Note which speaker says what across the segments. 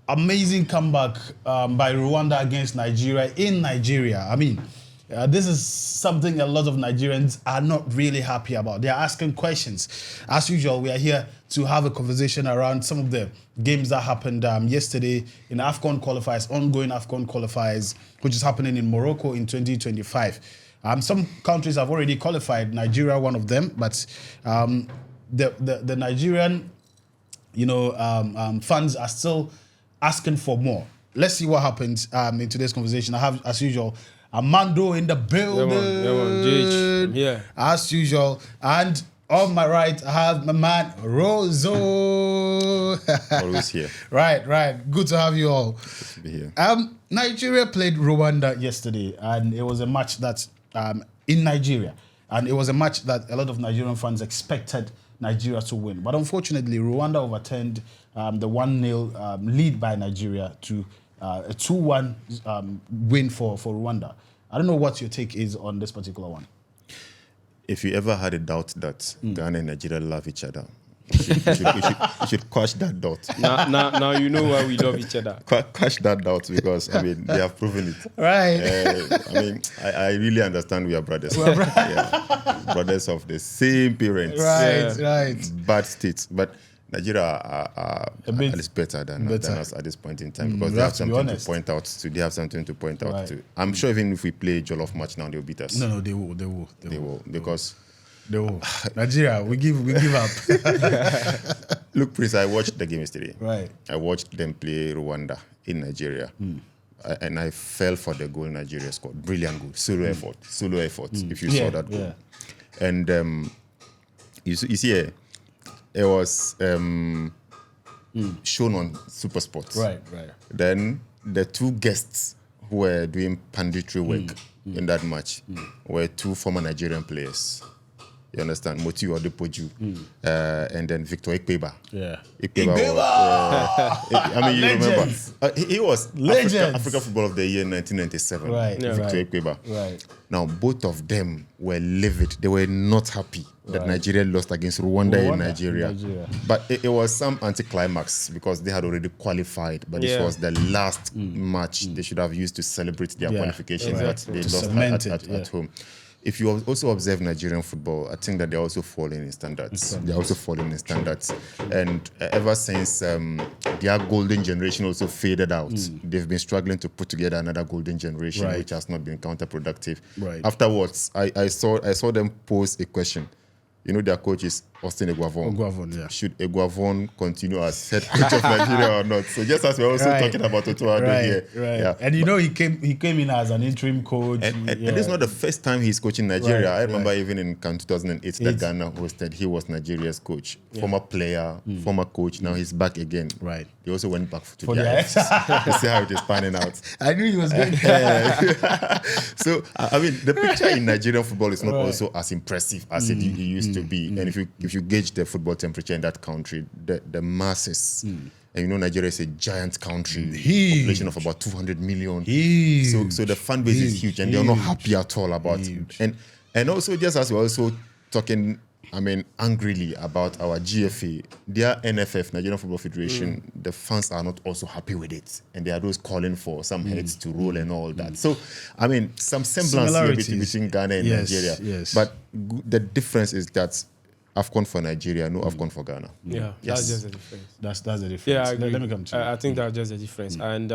Speaker 1: amazing comeback by Rwanda against Nigeria in Nigeria. I mean, this is something a lot of Nigerians are not really happy about. They are asking questions. As usual, we are here to have a conversation around some of the games that happened yesterday in Afcon qualifiers, ongoing Afcon qualifiers, which is happening in Morocco in 2025. Some countries have already qualified, Nigeria one of them, but the Nigerian fans are still asking for more. Let's see what happens in today's conversation. I have, as usual, Armando in the building.
Speaker 2: Yeah.
Speaker 1: As usual. And on my right, I have my man, Rozo.
Speaker 3: Always here.
Speaker 1: Right. Good to have you all.
Speaker 3: Good to be here.
Speaker 1: Nigeria played Rwanda yesterday, and it was a match that, in Nigeria, and it was a match that a lot of Nigerian fans expected Nigeria to win. But unfortunately, Rwanda overturned the 1-0 lead by Nigeria to a 2-1 win for Rwanda. I don't know what your take is on this particular one.
Speaker 3: If you ever had a doubt that Ghana and Nigeria love each other, you should quash that doubt.
Speaker 2: Now you know why we love each other.
Speaker 3: Quash that doubt because, I mean, they have proven it.
Speaker 1: Right.
Speaker 3: I really understand we are brothers. Brothers of the same parents.
Speaker 1: Right.
Speaker 3: Bad states. But Nigeria are at least better than us at this point in time because they have something to point out to. They have something to point out to. I'm sure even if we play a Jollof match now, they'll beat us.
Speaker 1: No, they will.
Speaker 3: Because
Speaker 1: they will. Nigeria, we give up.
Speaker 3: Look, Prince, I watched the game yesterday.
Speaker 1: Right.
Speaker 3: I watched them play Rwanda in Nigeria. And I fell for the goal Nigeria scored. Brilliant goal. Solo effort. If you saw that goal.
Speaker 1: Yeah.
Speaker 3: And you see, it was shown on Super Sports.
Speaker 1: Right.
Speaker 3: Then the two guests who were doing panditry work in that match were two former Nigerian players. You understand? Moti Odepoju and then Victor Ikpeba.
Speaker 1: Yeah.
Speaker 3: Ikpeba. You remember. He was Africa Football of the Year in 1997.
Speaker 1: Right.
Speaker 3: Victor Ikpeba.
Speaker 1: Right.
Speaker 3: Now, both of them were livid. They were not happy that Nigeria lost against Rwanda in Nigeria. But it was some anticlimax because they had already qualified. But this was the last match they should have used to celebrate their qualification that they lost at home. If you also observe Nigerian football, I think that they're also falling in standards. And ever since their golden generation also faded out, they've been struggling to put together another golden generation, which has not been counterproductive.
Speaker 1: Right.
Speaker 3: Afterwards, I saw them pose a question. You know, their coach is Austin Eguavon. Should Eguavon continue as head coach of Nigeria or not? So just as we're also talking about Otoado here.
Speaker 1: Yeah. And you know, he came in as an interim coach.
Speaker 3: And this is not the first time he's coaching Nigeria. I remember even in 2008 that Ghana hosted, he was Nigeria's coach. Former player, former coach, now he's back again.
Speaker 1: Right.
Speaker 3: He also went back to the Ajax to see how it is panning out.
Speaker 1: I knew he was going
Speaker 3: So, I mean, the picture in Nigerian football is not also as impressive as it used to be. And if you gauge the football temperature in that country, the masses, and you know Nigeria is a giant country, population of about 200 million. So the fan base is huge, and they're not happy at all about it. And also, just as we're also talking, angrily about our GFA, their NFF, Nigerian Football Federation, the fans are not also happy with it. And there are those calling for some heads to roll and all that. So, some semblance here between Ghana and Nigeria.
Speaker 1: Yes.
Speaker 3: But the difference is that Afcon for Nigeria, no Afcon for Ghana.
Speaker 2: Yeah, that's just the difference.
Speaker 1: That's the difference.
Speaker 2: Yeah, I agree.
Speaker 1: Let me come to you.
Speaker 2: I think that's just the difference. And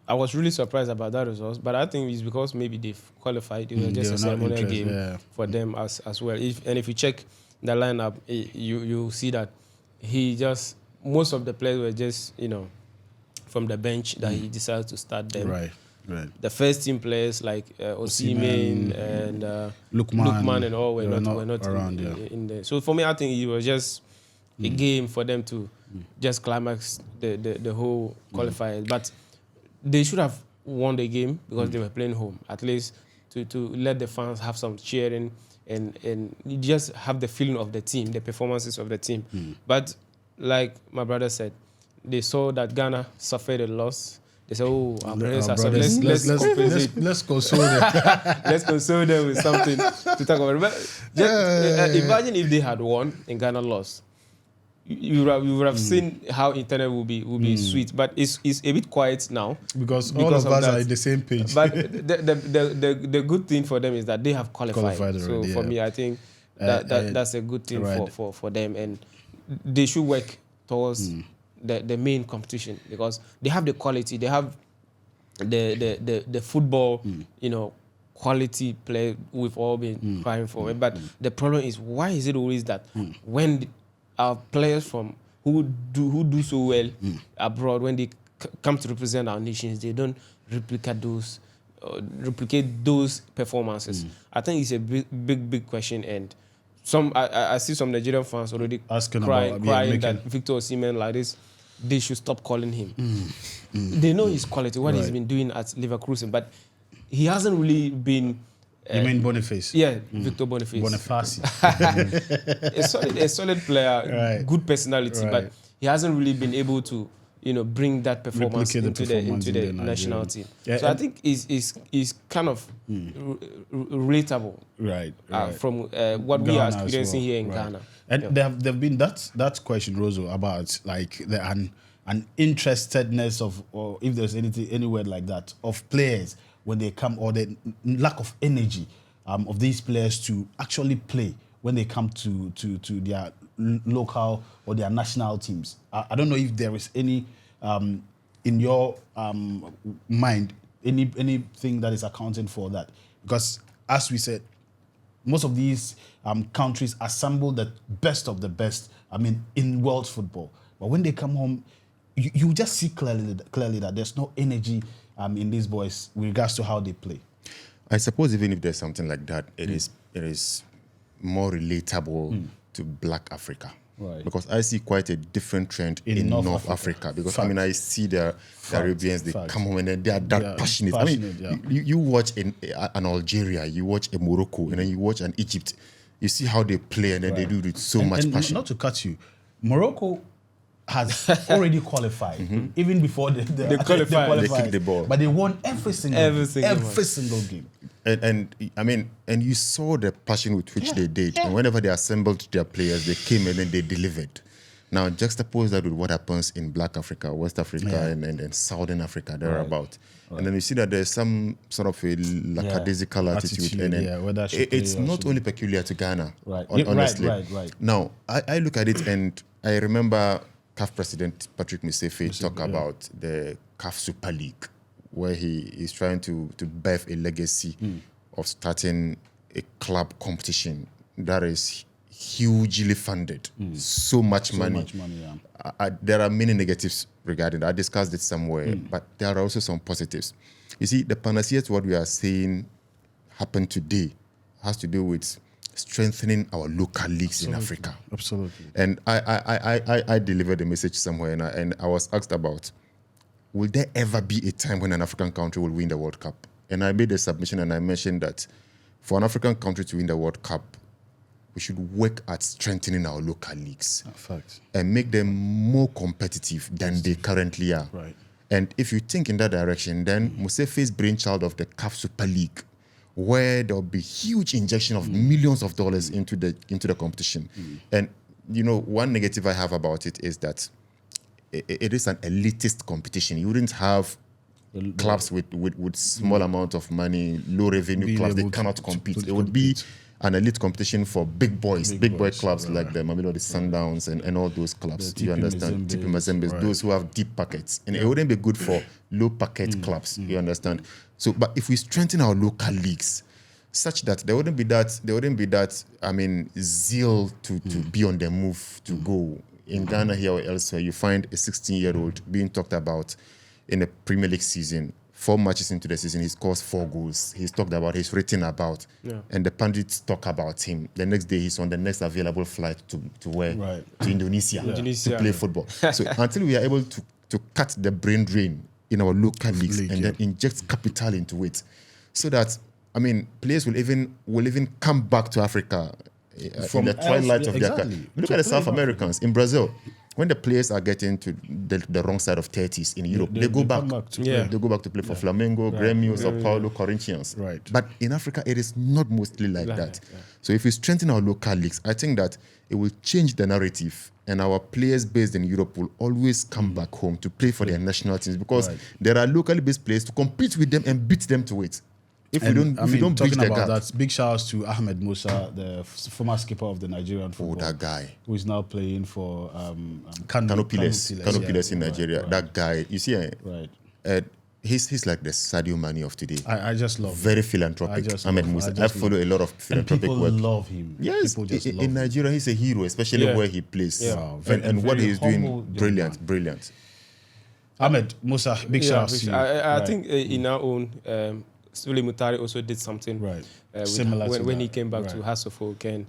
Speaker 2: I was really surprised about that result, but I think it's because maybe they've qualified. It was just a ceremonial game for them as well. If you check the lineup, you see that most of the players were just, from the bench that he decided to start them.
Speaker 1: Right.
Speaker 2: The first team players like Osimhen and Lukman and all were not around in there. So for me, I think it was just a game for them to just climax the whole qualifiers. But they should have won the game because they were playing home, at least to let the fans have some cheering and just have the feeling of the team, the performances of the team. But like my brother said, they saw that Ghana suffered a loss. They said, our brothers are suffering.
Speaker 1: Let's console them.
Speaker 2: Let's console them with something to talk about. But imagine if they had won and Ghana lost. you would have seen how internet will be sweet, but it's a bit quiet now
Speaker 1: because all of us are in the same page.
Speaker 2: But the good thing for them is that they have qualified already, so for me, I think that's a good thing for them, and they should work towards the main competition because they have the quality, they have the football, quality play we've all been crying for. But the problem is, why is it always that when our players who do so well abroad, when they come to represent our nations, they don't replicate those performances? I think it's a big question, and I see some Nigerian fans already crying that Victor Osimhen like this, they should stop calling him. They know his quality, what he's been doing at Leverkusen, but he hasn't really been.
Speaker 1: You mean Boniface?
Speaker 2: Yeah, Victor Boniface. a solid player, good personality, but he hasn't really been able to, bring that performance into the national team. Yeah, so I think is kind of relatable, from what we are experiencing here in Ghana.
Speaker 1: And there have been that question, Rosso, about like an interestedness of, or if there's any word like that, of players when they come, or the lack of energy of these players to actually play when they come to their local or their national teams. I don't know if there is any, in your mind, anything that is accounting for that. Because as we said, most of these countries assemble the best of the best, in world football. But when they come home, you just see clearly that there's no energy in these boys with regards to how they play.
Speaker 3: I suppose even if there's something like that, it is more relatable to Black Africa. Right. Because I see quite a different trend in North Africa. Because I see the Arabians, they come home and they are that passionate. You watch an Algeria, you watch a Morocco, and then you watch an Egypt. You see how they play, and then they do it with so much passion.
Speaker 1: Not to cut you, Morocco has already qualified, even before they qualified.
Speaker 3: They kicked the ball,
Speaker 1: but they won every single game.
Speaker 3: And you saw the passion with which they did. And whenever they assembled their players, they came and then they delivered. Now, juxtapose that with what happens in Black Africa, West Africa, and Southern Africa, thereabout. Right. And then you see that there's some sort of a lackadaisical attitude. And then it's not only peculiar to Ghana, honestly.
Speaker 1: Right.
Speaker 3: Now, I look at it and I remember CAF President Patrick Musefe talk about the CAF Super League, where he is trying to birth a legacy of starting a club competition that is hugely funded. So much money. There are many negatives regarding that. I discussed it somewhere, but there are also some positives. You see, the panacea to what we are saying happen today has to do with strengthening our local leagues in Africa.
Speaker 1: Absolutely.
Speaker 3: And I delivered a message somewhere, and I was asked about, will there ever be a time when an African country will win the World Cup? And I made a submission and I mentioned that for an African country to win the World Cup, we should work at strengthening our local leagues and make them more competitive than they currently are.
Speaker 1: Right.
Speaker 3: And if you think in that direction, then Musefe's brainchild of the CAF Super League, where there will be huge injection of millions of dollars into the competition. And one negative I have about it is that it is an elitist competition. You wouldn't have clubs with small amount of money, low revenue clubs. They cannot compete. It would be an elite competition for big boy clubs like the Mamelodi Sundowns and all those clubs. Do you understand? TP Mazembe, those who have deep pockets. And it wouldn't be good for low pocket clubs. You understand? So, but if we strengthen our local leagues such that there wouldn't be that zeal to be on the move to go. In Ghana here or elsewhere, you find a 16-year-old being talked about in a Premier League season. 4 matches into the season, he scores 4 goals. He's talked about, he's written about, and the pundits talk about him. The next day, he's on the next available flight to where? To Indonesia to play football. So until we are able to cut the brain drain in our local leagues and then inject capital into it, so that players will even come back to Africa from the twilight of their career. Look at the South Americans in Brazil. when the players are getting to the wrong side of 30s in Europe, they go back. They go back to play for Flamengo, Grêmio, Sao Paulo, Corinthians.
Speaker 1: Right.
Speaker 3: But in Africa, it is not mostly like that. So if we strengthen our local leagues, I think that it will change the narrative, and our players based in Europe will always come back home to play for their national teams, because there are locally based players to compete with them and beat them to it. If we don't bridge the gap.
Speaker 1: That, big shout outs to Ahmed Musa, the former skipper of the Nigerian football.
Speaker 3: That guy.
Speaker 1: Who is now playing for
Speaker 3: Kano Pilas in Nigeria.
Speaker 1: Right.
Speaker 3: That guy, you see, he's like the Sadio Mane of today.
Speaker 1: I just love
Speaker 3: Very philanthropic. Ahmed Musa. I follow a lot of philanthropic
Speaker 1: work. People love him.
Speaker 3: Yes, in Nigeria, he's a hero, especially where he plays.
Speaker 1: Yeah.
Speaker 3: And what he's doing, brilliant.
Speaker 1: Ahmed Musa, big shout out to you.
Speaker 2: I think in our own, Sule Mutari also did something
Speaker 1: similar
Speaker 2: when he came back to Hasselhoff. And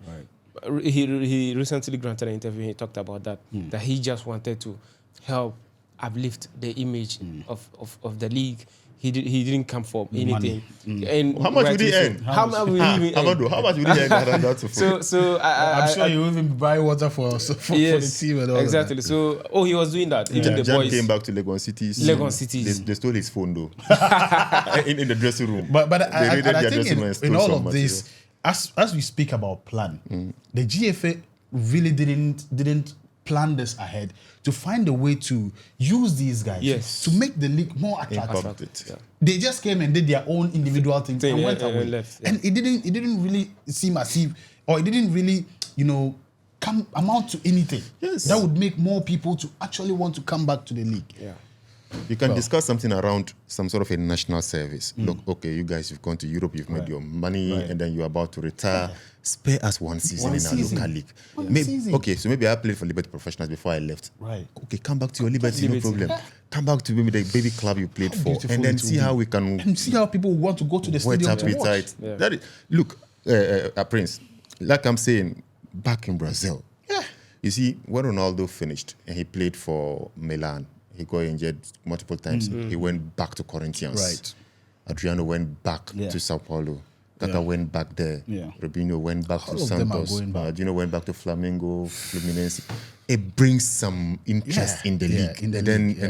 Speaker 2: he recently granted an interview and he talked about that, that he just wanted to help uplift the image of the league. He didn't come for anything. And
Speaker 3: how much would he earn?
Speaker 2: How much would he earn?
Speaker 3: How much would he earn?
Speaker 2: So
Speaker 1: I'm sure you even buy water for the team and all
Speaker 2: exactly.
Speaker 1: That.
Speaker 2: So he was doing that. Even the
Speaker 3: Jan
Speaker 2: boys
Speaker 3: came back to Legon Cities. They stole his phone though in the dressing room.
Speaker 1: But I think in all of this, as we speak about plan, the GFA really didn't plan this ahead to find a way to use these guys to make the league more attractive. They just came and did their own individual things and went away. And it didn't really seem as if, or it didn't really, amount to anything that would make more people to actually want to come back to the league.
Speaker 3: You can discuss something around some sort of a national service. Look, okay, you guys, you've gone to Europe, you've made your money, and then you're about to retire. Spare us one season in our local league. Okay, so maybe I played for Liberty Professionals before I left.
Speaker 1: Right.
Speaker 3: Okay, come back to your Liberty, no problem. Come back to maybe the baby club you played for, and then see how we can...
Speaker 1: And see how people want to go to the stadium to watch.
Speaker 3: That is, look, Prince, like I'm saying, back in Brazil, you see, when Ronaldo finished and he played for Milan, he got injured multiple times. He went back to Corinthians.
Speaker 1: Right.
Speaker 3: Adriano went back to Sao Paulo. Tata went back there. Robinho went back to Santos. Dino went back to Flamengo, Fluminense. It brings some interest in the league. And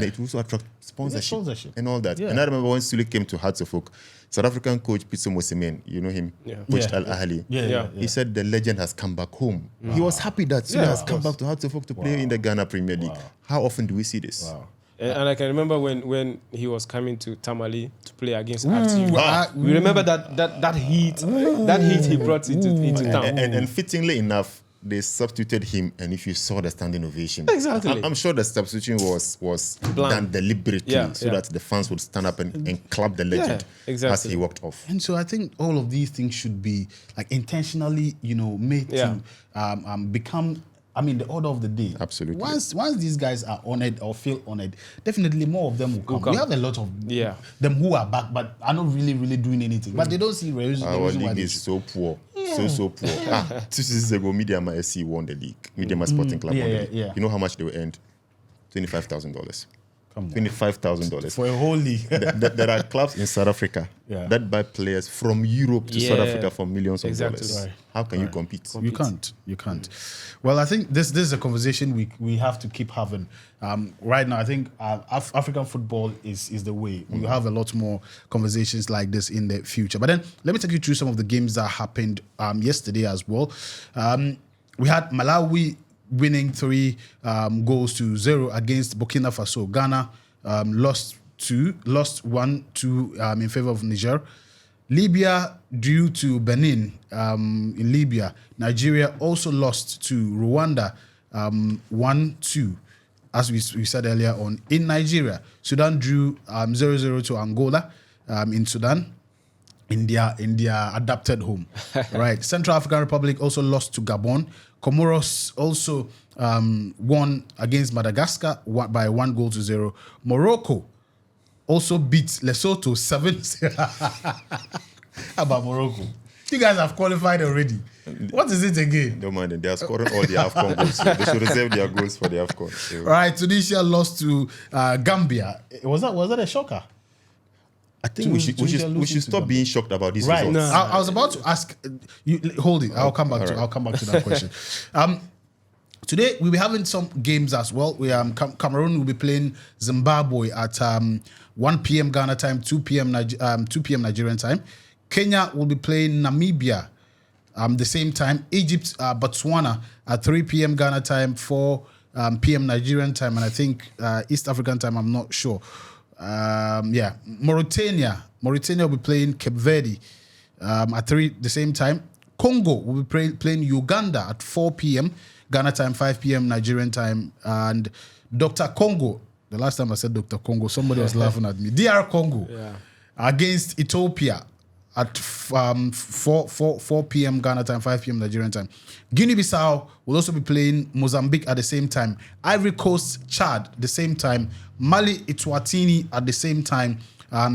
Speaker 3: it also attracts sponsorship and all that. And I remember when Sule came to Hartsofook, South African coach Pitso Mosemen, you know him, coached Al Ahly. He said the legend has come back home. He was happy that Sule has come back to Hartsofook to play in the Ghana Premier League. How often do we see this?
Speaker 2: And I can remember when he was coming to Tamale to play against RTU. We remember that heat he brought into town.
Speaker 3: And fittingly enough, they substituted him, and if you saw the standing ovation,
Speaker 2: exactly,
Speaker 3: I'm sure the substitution was done deliberately so that the fans would stand up and clap the legend as he walked off.
Speaker 1: And so I think all of these things should be like intentionally, made to become. I mean, the order of the day.
Speaker 3: Absolutely.
Speaker 1: Once these guys are honored or feel honored, definitely more of them will come. We have a lot of them who are back, but are not really doing anything. But they don't see the reason
Speaker 3: why
Speaker 1: league
Speaker 3: is so poor. So poor. 2 seasons ago, Mediama SC won the league. Mediama Sporting Club won the league. You know how much they were earned? $25,000. $25,000
Speaker 1: for a whole league.
Speaker 3: There are clubs in South Africa that buy players from Europe to South Africa for millions of dollars. Right. How can you compete?
Speaker 1: You can't. Well, I think this is a conversation we have to keep having. Right now, I think African football is the way. We'll have a lot more conversations like this in the future. But then let me take you through some of the games that happened yesterday as well. We had Malawi winning 3 goals to 0 against Burkina Faso. Ghana lost 1-2 in favor of Niger. Libya drew to Benin in Libya. Nigeria also lost to Rwanda 1-2, as we said earlier on. In Nigeria, Sudan drew 0-0 to Angola in Sudan. In their adapted home, right? Central African Republic also lost to Gabon. Comoros also won against Madagascar by 1-0. Morocco also beat Lesotho 7-0. How about Morocco? You guys have qualified already. What is it again?
Speaker 3: Don't mind them. They are scoring all the Afcon goals. So they should reserve their goals for the Afcon. So.
Speaker 1: Right. Tunisia lost to Gambia. Was that a shocker?
Speaker 3: I think we should stop being shocked about these results.
Speaker 1: No. I was about to ask you. Hold it. I'll come back to that question. Today we'll be having some games as well. Cameroon will be playing Zimbabwe at 1 p.m. Ghana time, 2 p.m. Nigerian time. Kenya will be playing Namibia the same time. Egypt, Botswana at 3 p.m. Ghana time, 4 p.m. Nigerian time, and I think East African time. I'm not sure. Mauritania will be playing Cape Verde at 3 the same time. Congo will be playing Uganda at 4 p.m. Ghana time, 5 p.m. Nigerian time. And Dr. Congo, the last time I said Dr. Congo, somebody was laughing at me. DR Congo against Ethiopia at 4 p.m. Ghana time, 5 p.m. Nigerian time. Guinea-Bissau will also be playing Mozambique at the same time. Ivory Coast, Chad, the same time. Mali, Eswatini at the same time.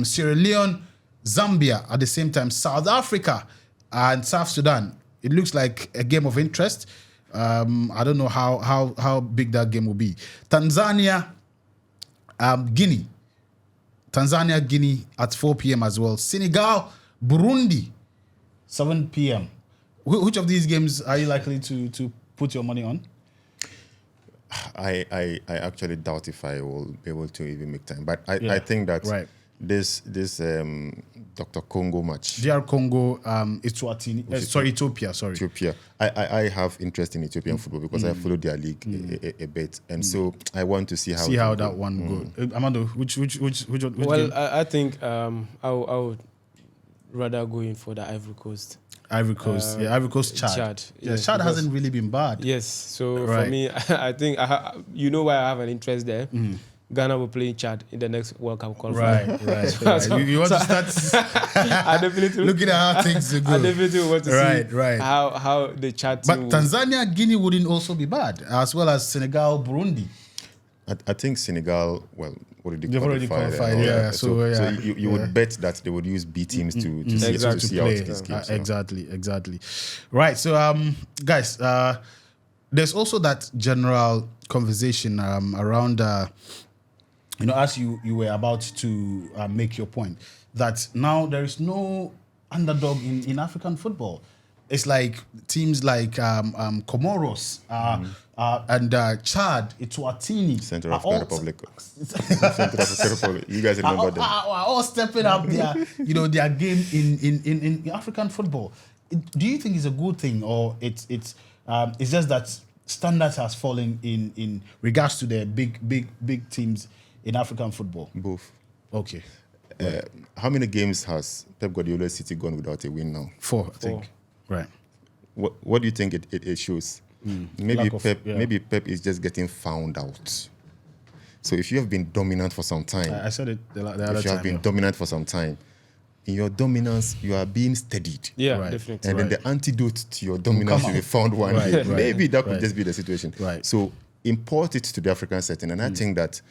Speaker 1: Sierra Leone, Zambia at the same time. South Africa and South Sudan. It looks like a game of interest. I don't know how big that game will be. Tanzania, Guinea. Tanzania, Guinea at 4 p.m. as well. Senegal, Burundi, 7 p.m. Which of these games are you likely to put your money on?
Speaker 3: I actually doubt if I will be able to even make time. But I think that this Dr. Congo match.
Speaker 1: DR Congo, Ethiopia.
Speaker 3: Ethiopia. I have interest in Ethiopian football because I follow their league a bit, and so I want to see how
Speaker 1: that one goes. Amando, which
Speaker 2: well,
Speaker 1: game?
Speaker 2: I think I would rather go in for the Ivory Coast.
Speaker 1: Ivory Coast, Ivory Coast, Chad. Chad hasn't really been bad.
Speaker 2: Yes, so for me, I think you know why I have an interest there. Ghana will play in Chad in the next World Cup qualifier.
Speaker 1: Right. You want to start looking at how things go.
Speaker 2: I definitely want to see how the Chad team.
Speaker 1: But Tanzania, Guinea wouldn't also be bad, as well as Senegal, Burundi.
Speaker 3: I think Senegal,
Speaker 1: they've already qualified.
Speaker 3: So you would bet that they would use B teams to see out these games.
Speaker 1: Exactly. Right. So, guys, there's also that general conversation around. As you were about to make your point, that now there is no underdog in African football. It's like teams like Comoros and Chad, Eswatini,
Speaker 3: Central African Republic. Central African Republic. You guys remember them?
Speaker 1: Are all stepping up their game in African football. Do you think it's a good thing, or it's just that standards has fallen in regards to the big teams in African football?
Speaker 3: Both.
Speaker 1: Okay.
Speaker 3: How many games has Pep Guardiola's City gone without a win now?
Speaker 1: 4, I think. Right.
Speaker 3: What do you think it shows? Maybe Pep is just getting found out. So if you have been dominant for some time,
Speaker 1: I said it the other time.
Speaker 3: If you have been dominant for some time, in your dominance you are being steadied.
Speaker 2: Yeah, definitely.
Speaker 3: And then the antidote to your dominance will be found one day. Maybe that could just be the situation.
Speaker 1: Right.
Speaker 3: So import it to the African setting, and I think that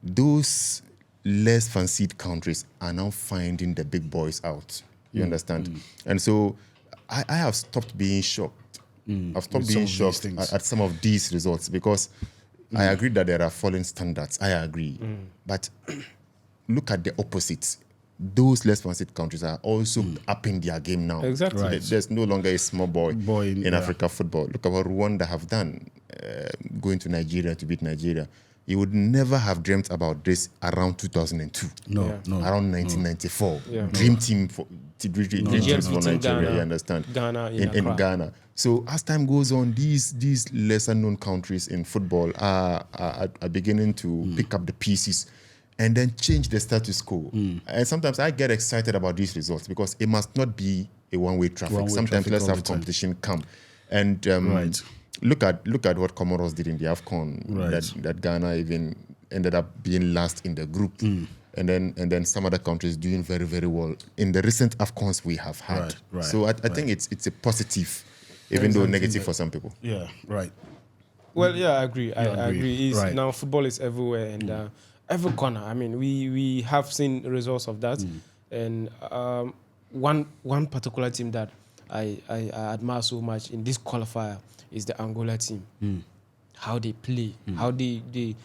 Speaker 3: those less fancied countries are now finding the big boys out. You understand? And so I have stopped being shocked. I've stopped being shocked at some of these results because I agree that there are fallen standards. I agree. But look at the opposites. Those less fancied countries are also upping their game now.
Speaker 2: Exactly.
Speaker 1: Right.
Speaker 3: There's no longer a small boy in Africa football. Look at what Rwanda have done, going to Nigeria to beat Nigeria. You would never have dreamt about this around 2002.
Speaker 1: No.
Speaker 3: Around 1994.
Speaker 2: Yeah.
Speaker 3: Dream team for Nigeria, you understand?
Speaker 2: Ghana
Speaker 3: in Ghana. So as time goes on, these lesser known countries in football are beginning to pick up the pieces and then change the status quo. And sometimes I get excited about these results because it must not be a one-way traffic. Sometimes let's have competition come. And look at what Comoros did in the Afcon. That Ghana even ended up being last in the group. And then some other countries doing very, very well in the recent Afcons we have had. So I think it's a positive, even though negative for some people.
Speaker 1: Yeah, right.
Speaker 2: Well, yeah, I agree. I agree. Now football is everywhere and every corner. I mean, we have seen results of that. And one particular team that I admire so much in this qualifier is the Angola team. How they play, how they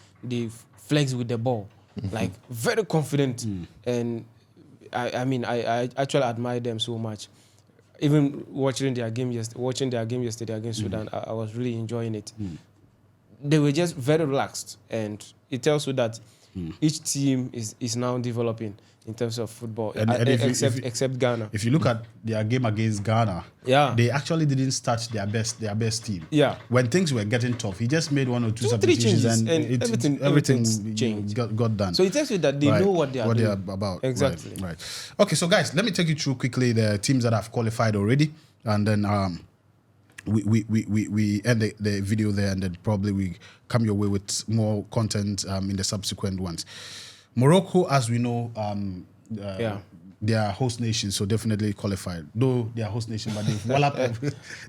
Speaker 2: flex with the ball. Like very confident, and I actually admire them so much. Even watching their game yesterday against Sudan, I was really enjoying it. they were just very relaxed, and it tells you that each team is now developing in terms of football, except Ghana.
Speaker 1: If you look at their game against Ghana, they actually didn't start their best team.
Speaker 2: Yeah.
Speaker 1: When things were getting tough, he just made 1 or 2 substitutions and everything got done.
Speaker 2: So it tells you that they know what they are
Speaker 1: about.
Speaker 2: Exactly.
Speaker 1: Right. Okay, so guys, let me take you through quickly the teams that have qualified already, and then we end the video there, and then probably we come your way with more content in the subsequent ones. Morocco, as we know, they are host nation, so definitely qualified. Though they are host nation, but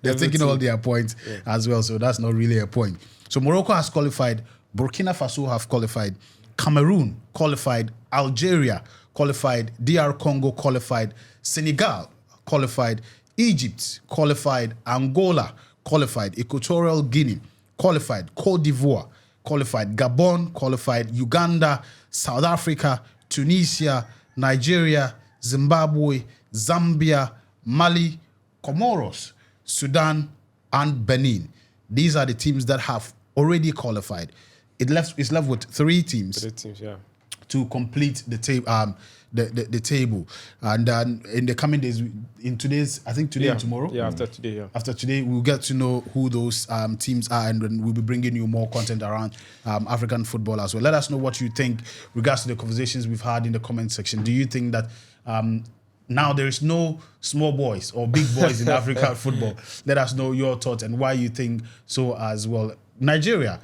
Speaker 1: they're taking all their points as well, so that's not really a point. So Morocco has qualified, Burkina Faso have qualified, Cameroon qualified, Algeria qualified, DR Congo qualified, Senegal qualified, Egypt qualified, Angola qualified, Equatorial Guinea qualified, Cote d'Ivoire qualified, Gabon qualified, Uganda, South Africa, Tunisia, Nigeria, Zimbabwe, Zambia, Mali, Comoros, Sudan, and Benin. These are the teams that have already qualified. It's left with 3 teams.
Speaker 2: 3 teams, yeah,
Speaker 1: to complete the table. And then in the coming days, in today's, I think today and tomorrow.
Speaker 2: Yeah, after today, yeah.
Speaker 1: After today, we'll get to know who those teams are, and then we'll be bringing you more content around African football as well. Let us know what you think regards to the conversations we've had in the comment section. Do you think that now there is no small boys or big boys in African football? Let us know your thoughts and why you think so as well. Nigeria,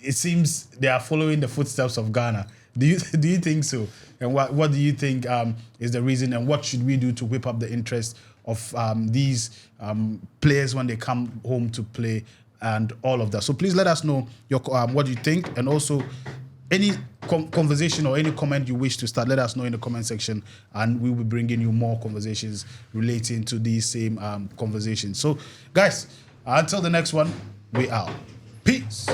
Speaker 1: it seems they are following the footsteps of Ghana. Do you think so? And what do you think is the reason? And what should we do to whip up the interest of these players when they come home to play and all of that? So please let us know your what you think, and also any conversation or any comment you wish to start. Let us know in the comment section, and we will be bringing you more conversations relating to these same conversations. So guys, until the next one, we out. Peace.